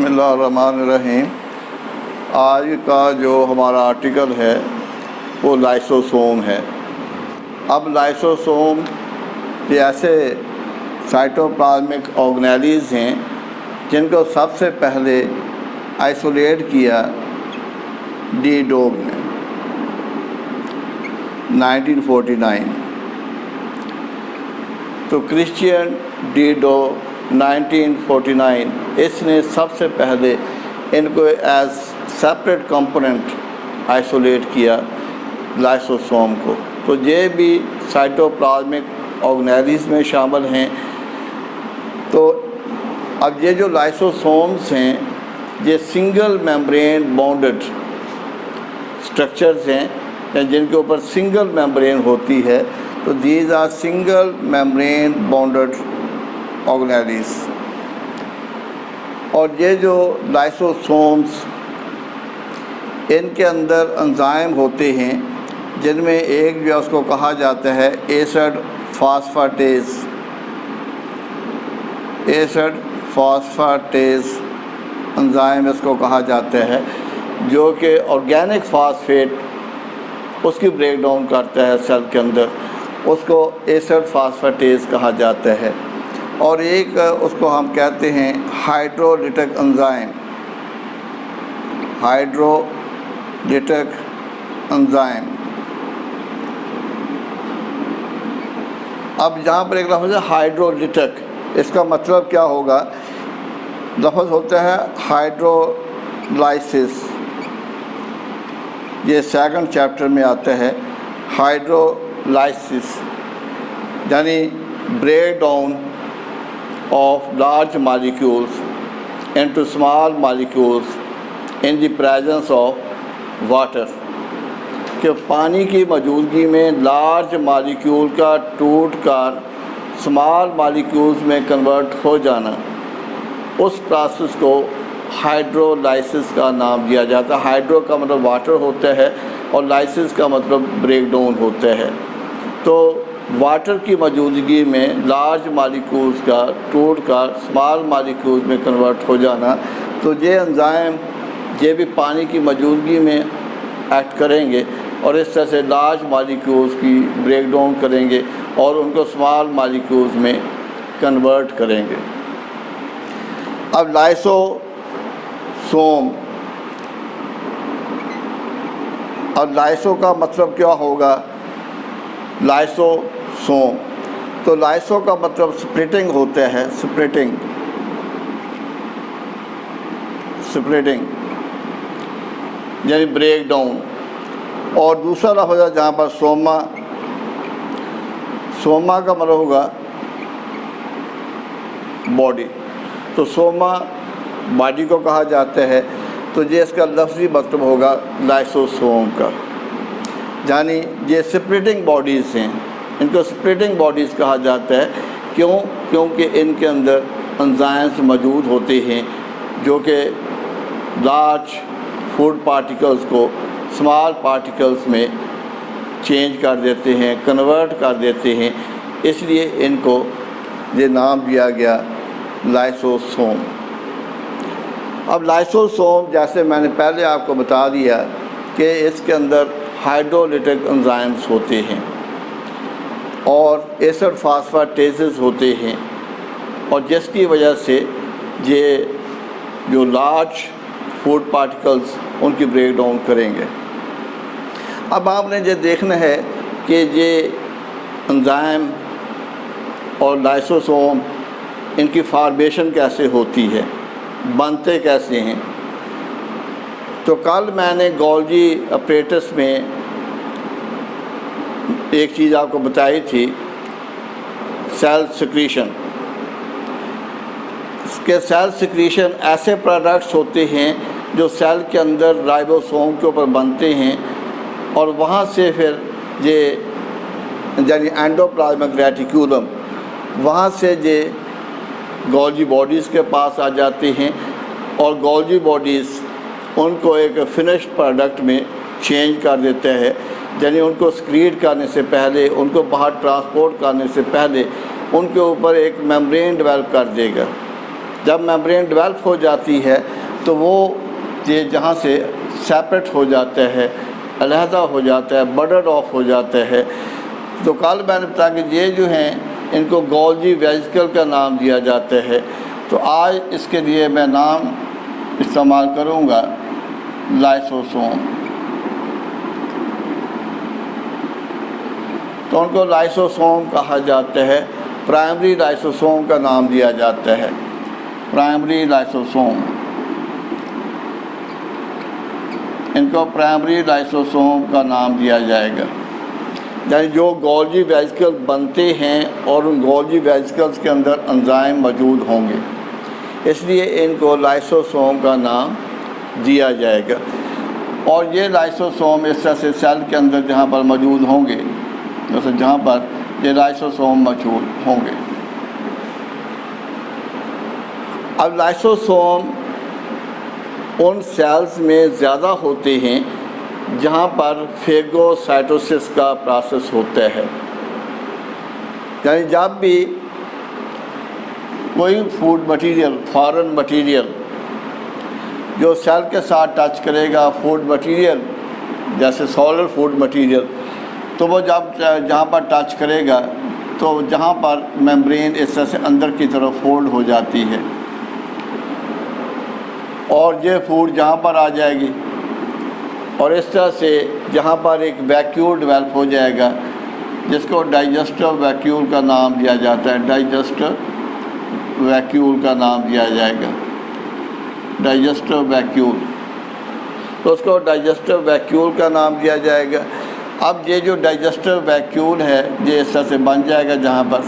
بسم اللہ الرحمن الرحیم۔ آج کا جو ہمارا آرٹیکل ہے وہ لائسوسوم ہے۔ اب لائسوسوم یہ ایسے سائٹوپلازمک آرگنیلیز ہیں جن کو سب سے پہلے آئسولیٹ کیا ڈی ڈوگ نے 1949۔ تو کرسچین ڈی ڈو 1949 اس نے سب سے پہلے ان کو ایز سیپریٹ کمپوننٹ آئسولیٹ کیا لائسوسوم کو۔ تو یہ بھی سائٹوپلازمک آرگنیلیز میں شامل ہیں۔ تو اب یہ جو لائسوسومس ہیں یہ سنگل میمبرین بانڈڈ اسٹرکچرز ہیں جن کے اوپر سنگل میمبرین ہوتی ہے۔ تو these are single membrane bonded organelles. اور یہ جو لائسوسومس ان کے اندر انزائم ہوتے ہیں جن میں ایک جو اس کو کہا جاتا ہے ایسڈ فاسفاٹیز انزائم اس کو کہا جاتا ہے، جو کہ آرگینک فاسفیٹ اس کی بریک ڈاؤن کرتا ہے سیل کے اندر، اس کو ایسڈ فاسفاٹیز کہا جاتا ہے۔ اور ایک اس کو ہم کہتے ہیں ہائیڈرولیٹک انزائم۔ اب یہاں پر ایک لفظ ہے ہائیڈرولیٹک، اس کا مطلب کیا ہوگا؟ لفظ ہوتا ہے ہائیڈرولائسس، یہ سیکنڈ چیپٹر میں آتا ہے۔ ہائیڈرولائسس یعنی break down of large molecules into small molecules in the presence of water، کہ پانی کی موجودگی میں لارج مالیکیول کا ٹوٹ کر اسمال مالیکیولز میں کنورٹ ہو جانا، اس پروسیس کو ہائیڈرولائسس کا نام دیا جاتا ہے۔ ہائیڈرو کا مطلب واٹر ہوتا ہے اور لائسس کا مطلب بریک ڈاؤن ہوتا ہے۔ تو واٹر کی موجودگی میں لارج مالیکیولز کا ٹوٹ کر اسمال مالیکیولز میں کنورٹ ہو جانا، تو یہ انزائم یہ بھی پانی کی موجودگی میں ایکٹ کریں گے اور اس طرح سے لارج مالیکیولز کی بریک ڈاؤن کریں گے اور ان کو اسمال مالیکیولز میں کنورٹ کریں گے۔ اب لائسوسوم، اب لائسو کا مطلب کیا ہوگا؟ لائسوسوم، تو لائسو کا مطلب سپلٹنگ ہوتا ہے، سپلٹنگ یعنی بریک ڈاؤن۔ اور دوسرا لفظ ہے جہاں پر سوما کا مطلب ہوگا باڈی، تو سوما باڈی کو کہا جاتا ہے۔ تو یہ اس کا لفظی مطلب ہوگا لائسوسوم کا، یعنی یہ سپلٹنگ باڈیز ہیں، ان کو سپلٹنگ باڈیز کہا جاتا ہے۔ کیونکہ ان کے اندر انزائمز موجود ہوتے ہیں جو کہ لارج فوڈ پارٹیکلز کو اسمال پارٹیکلز میں چینج کر دیتے ہیں، کنورٹ کر دیتے ہیں، اس لیے ان کو یہ نام دیا گیا لائسوسوم۔ اب لائسوسوم جیسے میں نے پہلے آپ کو بتا دیا کہ اس کے اندر ہائیڈرولیٹک انزائمز ہوتے ہیں اور ایسڈ فاسفاٹیزز ہوتے ہیں، اور جس کی وجہ سے یہ جو لارج فوڈ پارٹیکلز ان کی بریک ڈاؤن کریں گے۔ اب آپ نے یہ دیکھنا ہے کہ یہ انزائم اور لائسوسوم ان کی فارمیشن کیسے ہوتی ہے، بنتے کیسے ہیں۔ تو کل میں نے گولجی اپریٹس میں ایک چیز آپ کو بتائی تھی، سیل سیکریشن۔ اس کے سیل سیکریشن ایسے پروڈکٹس ہوتے ہیں جو سیل کے اندر رائبوسوم کے اوپر بنتے ہیں، اور وہاں سے پھر یہ یعنی اینڈوپلازمک ریٹیکولم، وہاں سے یہ گولجی باڈیز کے پاس آ جاتے ہیں، اور گولجی باڈیز ان کو ایک فنشڈ پروڈکٹ میں چینج کر دیتا ہے، یعنی ان کو سکریٹ کرنے سے پہلے، ان کو باہر ٹرانسپورٹ کرنے سے پہلے ان کے اوپر ایک میمبرین ڈیولپ کر دے گا، جب میمبرین ڈیولپ ہو جاتی ہے تو وہ یہ جہاں سے سیپریٹ ہو جاتا ہے، علیحدہ ہو جاتا ہے، برڈن آف ہو جاتا ہے۔ تو کل میں نے بتایا کہ یہ جو ہیں ان کو گولجی ویسیکل کا نام دیا جاتا ہے۔ تو آج اس کے لیے میں نام استعمال کروں گا لائسوسوم۔ تو ان کو لائسوسوم کہا جاتا ہے، پرائمری لائسوسوم کا نام دیا جاتا ہے، پرائمری لائسوسوم۔ ان کو پرائمری لائسوسوم کا نام دیا جائے گا، یعنی جو گولجی ویسیکل بنتے ہیں اور ان گولجی ویسیکلز کے اندر انزائم موجود ہوں گے، اس لیے ان کو لائسوسوم کا نام دیا جائے گا۔ اور یہ لائسوسوم اس طرح سے سیل کے اندر جہاں پر موجود ہوں گے، جیسے جہاں پر یہ لائسوسوم موجود ہوں گے۔ اب لائسوسوم ان سیلز میں زیادہ ہوتے ہیں جہاں پر فیگوسائٹوسس کا پروسیس ہوتا ہے، یعنی جب بھی کوئی فوڈ مٹیریل، فارن مٹیریل جو سیل کے ساتھ ٹچ کرے گا، فوڈ مٹیریل جیسے سالڈ فوڈ مٹیریل، تو وہ جب جہاں پر ٹچ کرے گا تو جہاں پر میمبرین اس طرح سے اندر کی طرف فولڈ ہو جاتی ہے، اور یہ فوڈ جہاں پر آ جائے گی، اور اس طرح سے جہاں پر ایک ویکیول ڈیولپ ہو جائے گا جس کو ڈائجسٹو ویکیول کا نام دیا جاتا ہے، ڈائجسٹو ویکیول کا نام دیا جائے گا، ڈائجسٹو ویکیول۔ تو اس کو ڈائجسٹو ویکیول کا نام دیا جائے گا۔ اب یہ جو ڈائجسٹو ویکیول ہے یہ اس طرح سے بن جائے گا جہاں پر،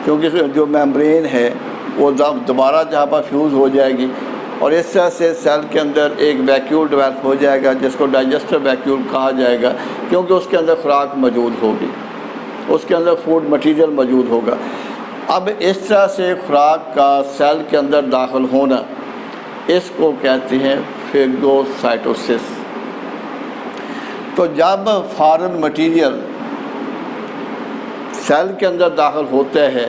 کیونکہ جو میمبرین ہے وہ دوبارہ جہاں پر فیوز ہو جائے گی، اور اس طرح سے سیل کے اندر ایک ویکیول ڈیولپ ہو جائے گا جس کو ڈائجسٹو ویکیول کہا جائے گا، کیونکہ اس کے اندر خوراک موجود ہوگی، اس کے اندر فوڈ مٹیریل موجود ہوگا۔ اب اس طرح سے خوراک کا سیل کے اندر داخل ہونا، اس کو کہتے ہیں فیگوسائٹوسس۔ تو جب فارن مٹیریل سیل کے اندر داخل ہوتا ہے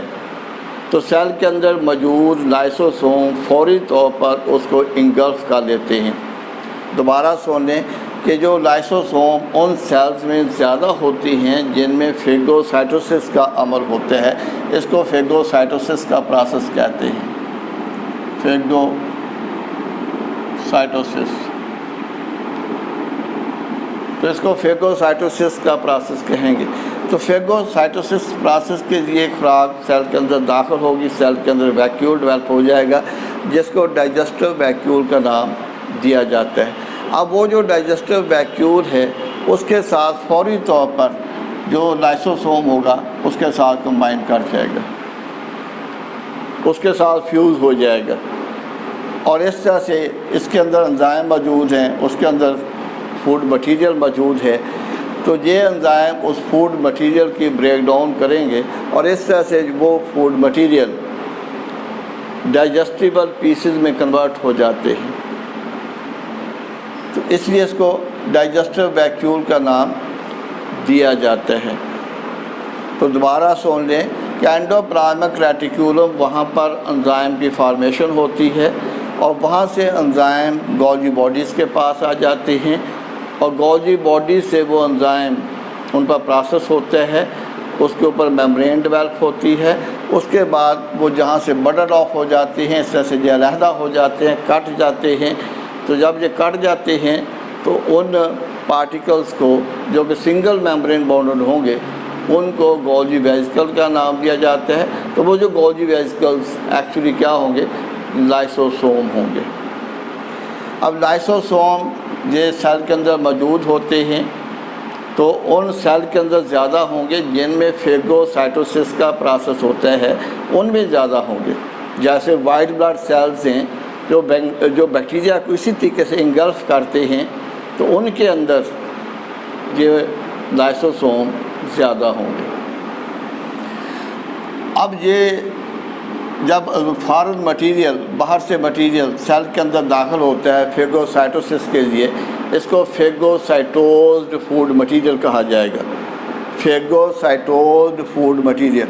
تو سیل کے اندر موجود لائسوسوم فوری طور پر اس کو انگلف کر لیتے ہیں۔ دوبارہ سن لیں کہ جو لائسوسوم ان سیلز میں زیادہ ہوتی ہیں جن میں فیگوسائٹوسس کا عمل ہوتا ہے، اس کو فیگوسائٹوسس کا پروسیس کہتے ہیں، فیگوسائٹوسس۔ تو اس کو فیگوسائٹوسس کا پروسیس کہیں گے۔ تو فیگوسائٹوسس پروسیس کے لیے خوراک سیل کے اندر داخل ہوگی، سیل کے اندر ویکیول ڈیولپ ہو جائے گا جس کو ڈائجسٹو ویکیول کا نام دیا جاتا ہے۔ اب وہ جو ڈائجسٹو ویکیول ہے اس کے ساتھ فوری طور پر جو لائسوسوم ہوگا اس کے ساتھ کمبائن کر جائے گا، اس کے ساتھ فیوز ہو جائے گا، اور اس طرح سے اس کے اندر انزائم موجود ہیں، اس کے اندر فوڈ مٹیریل موجود ہے، تو یہ انزائم اس فوڈ مٹیریل کی بریک ڈاؤن کریں گے، اور اس طرح سے وہ فوڈ مٹیریل ڈائجسٹیبل پیسز میں کنورٹ ہو جاتے ہیں۔ تو اس لیے اس کو ڈائجسٹو ویکیول کا نام دیا جاتا ہے۔ تو دوبارہ سن لیں کہ اینڈوپلازمک ریٹیکولم وہاں پر انزائم کی فارمیشن ہوتی ہے، اور وہاں سے انزائم گولجی باڈیز کے پاس آ جاتے ہیں، اور گولجی باڈیز سے وہ انزائم ان پر پروسیس ہوتا ہے، اس کے اوپر میمبرین ڈیولپ ہوتی ہے، اس کے بعد وہ جہاں سے برڈن آف ہو جاتے ہیں، اس طرح سے یہ علیحدہ ہو جاتے ہیں، کٹ جاتے ہیں۔ تو جب یہ کٹ جاتے ہیں تو ان پارٹیکلز کو جو کہ سنگل میمبرین باؤنڈڈ ہوں گے ان کو گولجی ویسیکل کا نام دیا جاتا ہے۔ تو وہ جو گولجی ویسیکلز ایکچولی کیا ہوں گے؟ لائسوسوم ہوں گے۔ اب لائسوسوم یہ سیل کے اندر موجود ہوتے ہیں، تو ان سیل کے اندر زیادہ ہوں گے جن میں فیگوسائٹوسس کا پروسیس ہوتا ہے، ان میں زیادہ ہوں گے۔ جیسے وائٹ بلڈ سیلز ہیں جو بیکٹیریا کو اسی طریقے سے انگلف کرتے ہیں، تو ان کے اندر یہ لائسوسوم زیادہ ہوں گے۔ اب یہ جب فارن مٹیریل، باہر سے مٹیریل سیل کے اندر داخل ہوتا ہے فیگوسائٹوسس کے لیے، اس کو فیگوسائٹوزڈ فوڈ مٹیریل کہا جائے گا، فیگوسائٹوزڈ فوڈ مٹیریل،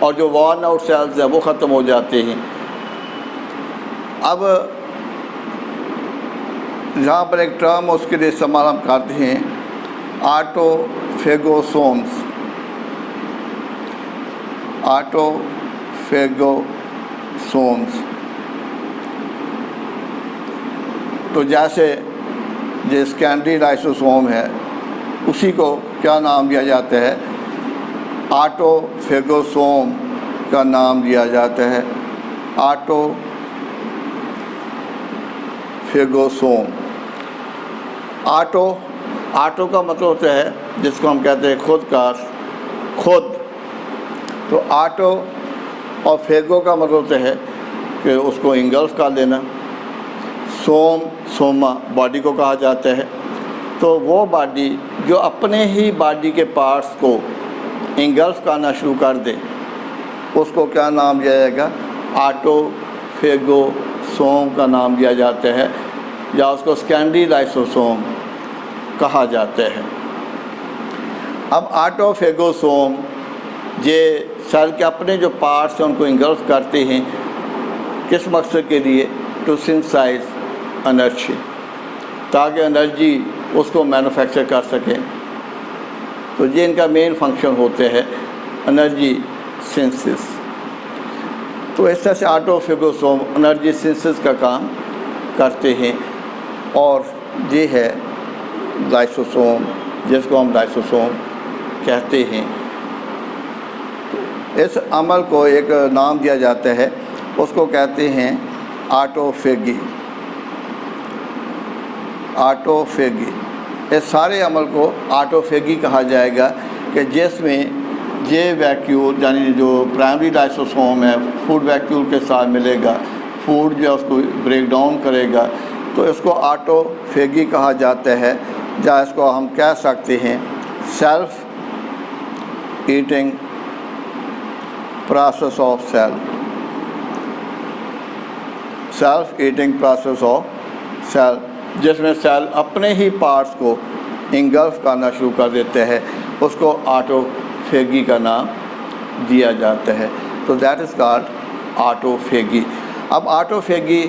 اور جو worn out cells ہیں وہ ختم ہو جاتے ہیں۔ اب جہاں پر ایک ٹرم اس کے لیے استعمال ہم کرتے ہیں آٹوفیگوسومس، آٹوفیگوسومس، تو جیسے جو سیکنڈری لائسوسوم ہے اسی کو کیا نام دیا جاتا ہے؟ آٹوفیگوسوم کا نام دیا جاتا ہے، آٹوفیگوسوم۔ آٹو کا مطلب ہوتا ہے جس کو ہم کہتے ہیں خود کار، خود، تو آٹو، اور فیگو کا مطلب ہوتا ہے کہ اس کو انگلف کر لینا، سوم، سوما باڈی کو کہا جاتا ہے۔ تو وہ باڈی جو اپنے ہی باڈی کے پارٹس کو انگلف کرنا شروع کر دے اس کو کیا نام دیا جائے گا؟ آٹوفیگوسوم کا نام دیا جاتا ہے، یا اس کو سیکنڈری لائسوسوم کہا جاتا ہے۔ اب آٹوفیگوسوم یہ سیل کے اپنے جو پارٹس ہیں ان کو انگلف کرتے ہیں، کس مقصد کے لیے؟ ٹو سنتھسائز انرجی، تاکہ انرجی اس کو مینوفیکچر کر سکیں۔ تو یہ ان کا مین فنکشن ہوتے ہے انرجی سنتھسس۔ تو اس طرح سے آٹوفیگوسوم انرجی سنتھسس کا کام کرتے ہیں، اور یہ ہے لائسوسوم جس کو ہم لائسوسوم کہتے ہیں۔ اس عمل کو ایک نام دیا جاتا ہے، اس کو کہتے ہیں آٹوفیگی، آٹوفیگی۔ اس سارے عمل کو آٹوفیگی کہا جائے گا کہ جس میں یہ ویکیول یعنی جو پرائمری لائسوسوم ہے فوڈ ویکیول کے ساتھ ملے گا، فوڈ جو ہے اس کو بریک ڈاؤن کرے گا، تو اس کو آٹوفیگی کہا جاتا ہے، یا اس کو ہم کہہ سکتے ہیں self eating process of cell, self eating process of cell, جس میں سیل اپنے ہی پارٹس کو انگلف کرنا شروع کر دیتے ہیں، اس کو آٹوفیگی کا نام دیا جاتا ہے۔ تو دیٹ از کالڈ آٹوفیگی۔ اب آٹوفیگی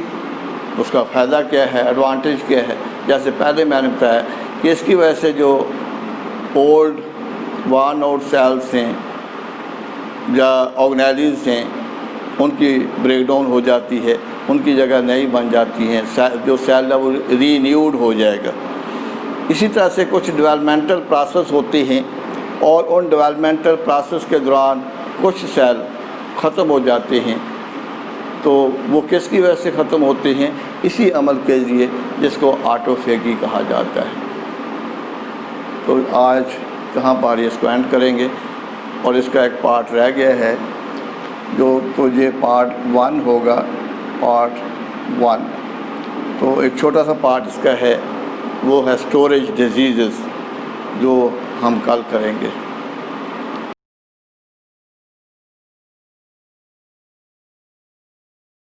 اس کا فائدہ کیا ہے، ایڈوانٹیج کیا ہے؟ جیسے پہلے میں نے بتایا کہ اس کی وجہ سے جو اولڈ وارن آؤٹ سیلس ہیں یا آرگنیلیز ہیں ان کی بریک ڈاؤن ہو جاتی ہے، ان کی جگہ نئی بن جاتی ہیں، جو سیل ہے وہ رینیوڈ ہو جائے گا۔ اسی طرح سے کچھ ڈیولپمنٹل پروسیس ہوتے ہیں، اور ان ڈیولپمنٹل پروسیس کے دوران کچھ سیل ختم ہو جاتے ہیں، تو وہ کس کی وجہ سے ختم ہوتے ہیں؟ اسی عمل کے لیے جس کو آٹوفیگی کہا جاتا ہے۔ تو آج کہاں پر اس کو اینڈ کریں گے، اور اس کا ایک پارٹ رہ گیا ہے جو تو یہ پارٹ 1 ہوگا، پارٹ 1۔ تو ایک چھوٹا سا پارٹ اس کا ہے، وہ ہے اسٹوریج ڈیزیزز، جو ہم کل کریں گے۔